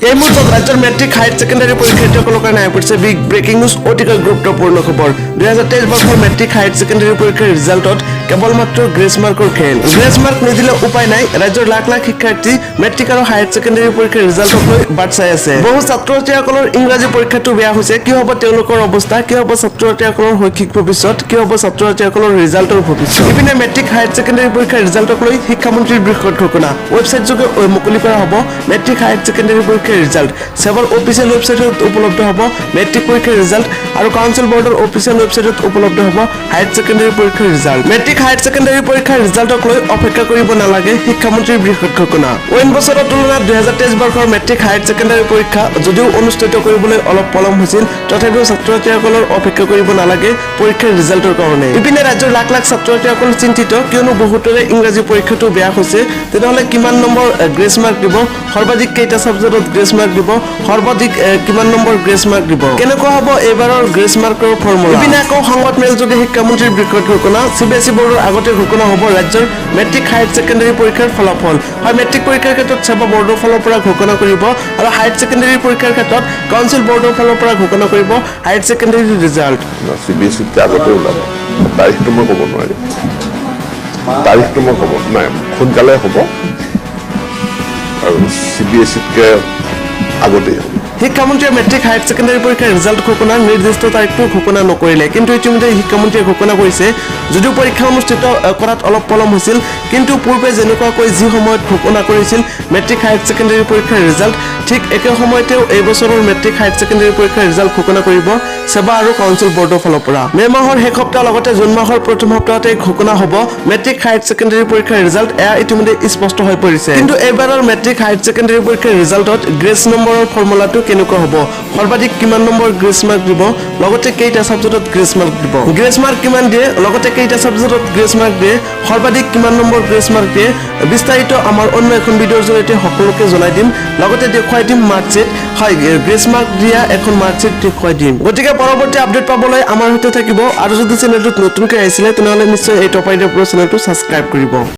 এই মুহূৰ্তত ৰাজ্যৰ মেট্ৰিক হায়াৰ ছেকেণ্ডাৰী পৰীক্ষাৰ্থীসকলৰ কাৰণে আহি পৰিছে বিগ ব্ৰেকিং নিউজ অতিকৈ গুৰুত্বপূৰ্ণ খবৰ 2023 বৰ্ষৰ মেট্ৰিক হায়াৰ ছেকেণ্ডাৰী পৰীক্ষাৰ ৰিজাল্টত কেৱল মাত্ৰ গ্ৰেছ মাৰ্কৰ খেল গ্ৰেছ মাৰ্ক নিদিলে উপায় নাই ৰাজ্যৰ লাখ লাখ শিক্ষাৰ্থী মেট্ৰিক আৰু হায়াৰ ছেকেণ্ডাৰী পৰীক্ষাৰ ৰিজাল্টক লৈ বাট চাই আছে বহু ছাত্ৰ ছাত্ৰীসকলৰ ইংৰাজী পৰীক্ষাটো বেয়া হৈছে কি হ'ব তেওঁলোকৰ অৱস্থা কি হ'ব ছাত্ৰ ছাত্ৰীসকলৰ শৈক্ষিক ভৱিষ্যত কি হ'ব ছাত্ৰ ছাত্ৰীসকলৰ ৰিজাল্টৰ ভৱিষ্যত ইপিনে মেট্ৰিক হায়াৰ ছেকেণ্ডাৰী পৰীক্ষাৰ ৰিজাল্টক লৈ শিক্ষামন্ত্ৰীৰ বৃহৎ ঘোষণা ৱেবছাইট যোগে মুকলি কৰা হ'ব মেট্ৰিক হায়াৰ ছেকেণ্ডাৰী পৰীক্ষাৰ ৰিজাল্ট সেবাৰ অফিচিয়েল ৱেবছাইটত উপলব্ধ হ'ব মেট্ৰিক পৰীক্ষাৰ ৰিজাল্ট আৰু কাউন্সিল বৰ্ডৰ অফিচিয়েল ৱেবছাইটত উপলব্ধ হ'ব হায়াৰ ছেকেণ্ডাৰী পৰীক্ষাৰ ৰিজাল্ট মেট্ৰিক হায়াৰ ছেকেণ্ডাৰী পৰীক্ষাৰ ৰিজাল্টক লৈ অপেক্ষা কৰিব নালাগে শিক্ষামন্ত্ৰীৰ বৃহৎ ঘোষণা অইন বছৰৰ তুলনাত 2023 বৰ্ষৰ মেট্ৰিক হায়াৰ ছেকেণ্ডাৰী পৰীক্ষা যদিও অনুষ্ঠিত কৰিবলৈ অলপ পলম হৈছিল তথাপিও ছাত্ৰ ছাত্ৰীসকলৰ অপেক্ষা কৰিব নালাগে পৰীক্ষাৰ ৰিজাল্টৰ কাৰণে ইপিনে ৰাজ্যৰ লাখ লাখ ছাত্ৰ ছাত্ৰীসকল চিন্তিত কিয়নো বহুতৰে ইংৰাজী পৰীক্ষাটো বেয়া হৈছে তেনেহ'লে কিমান নম্বৰ গ্ৰেছ মাৰ্ক দিব সৰ্বাধিক কেইটা সাবজেক্টত গ্ৰেছ মাৰ্ক দিব সৰ্বাধিক কিমান নম্বৰ গ্ৰেছ মাৰ্ক দিব কেনেকুৱা হ'ব এবাৰৰ গ্ৰেছ মাৰ্কৰ ফৰ্মুলা ইপিনে আকৌ সংবাদ মেল যোগে শিক্ষামন্ত্ৰীৰ বৃহৎ ঘোষণা CBSE বৰ্ডৰ আগতে ঘোষণা হ'ব ৰাজ্যৰ মেট্ৰিক হায়াৰ ছেকেণ্ডাৰী পৰীক্ষাৰ ফলাফল হয় মেট্ৰিক পৰীক্ষাৰ ক্ষেত্ৰত সেবা বৰ্ডৰ ফালৰ পৰা ঘোষণা কৰিব আৰু হায়াৰ ছেকেণ্ডাৰী পৰীক্ষাৰ ক্ষেত্ৰত কাউন্সিল বৰ্ডৰ ফালৰ পৰা ঘোষণা কৰিব হায়াৰ ছেকেণ্ডাৰী ৰিজাল্ট CBSE আগতে ওলাব তাৰিখটো মই ক'ব নোৱাৰিম তাৰিখটো মই ক'ব নাই সোনকালে হ'ব আৰু CBSE-তকৈ আগতেই হ'ব শিক্ষামন্ত্ৰীয়ে মেট্ৰিক হায়াৰ ছেকেণ্ডাৰী পৰীক্ষাৰ ৰিজাল্ট ঘোষণাৰ নিৰ্দিষ্ট তাৰিখটো ঘোষণা নকৰিলে কিন্তু ইতিমধ্যে শিক্ষামন্ত্ৰীয়ে ঘোষণা কৰিছে যদিও পৰীক্ষা অনুষ্ঠিত কৰাত অলপ পলম হৈছিল কিন্তু পূৰ্বে যেনেকুৱাকৈ যি সময়ত ঘোষণা কৰিছিল মেট্ৰিক হায়াৰ ছেকেণ্ডাৰী পৰীক্ষাৰ ৰিজাল্ট ঠিক একে সময়তেও এই বছৰৰ মেট্ৰিক হায়াৰ ছেকেণ্ডাৰী পৰীক্ষাৰ ৰিজাল্ট ঘোষণা কৰিব সেবা আৰু কাউন্সিল বৰ্ডৰ ফালৰ পৰা মে মাহৰ শেষ সপ্তাহৰ লগতে জুন মাহৰ প্ৰথম সপ্তাহতে ঘোষণা হ'ব মেট্ৰিক হায়াৰ ছেকেণ্ডাৰী পৰীক্ষাৰ ৰিজাল্ট এয়া ইতিমধ্যে স্পষ্ট হৈ পৰিছে কিন্তু এইবাৰৰ মেট্ৰিক হায়াৰ ছেকেণ্ডাৰী পৰীক্ষাৰ ৰিজাল্টত গ্ৰেছ নম্বৰৰ ফৰ্মুলাটো কেনেকুৱা হ'ব সৰ্বাধিক কিমান নম্বৰ গ্ৰেছ মাৰ্ক দিব লগতে কেইটা সাবজেক্টত গ্ৰেছ মাৰ্ক দিব গ্ৰেছ মাৰ্ক কিমান দিয়ে লগতে কেইটা সাবজেক্টত গ্ৰেছ মাৰ্ক দিয়ে সৰ্বাধিক কিমান নম্বৰ গ্ৰেছ মাৰ্ক দিয়ে বিস্তাৰিত আমাৰ অন্য এখন ভিডিঅ'ৰ জৰিয়তে সকলোকে জনাই দিম লগতে দেখুৱাই দিম মাৰ্কশ্বিট হয় গ্ৰেছ মাৰ্ক দিয়া এখন মাৰ্কশ্বিট দেখুৱাই দিম গতিকে পৰৱৰ্তী আপডেট পাবলৈ আমাৰ সৈতে থাকিব আৰু যদি চেনেলটোত নতুনকৈ আহিছিলে তেনেহ'লে নিশ্চয় এই টপ আইডিয়া প্ৰ চেনেলটো ছাবস্ক্ৰাইব কৰিব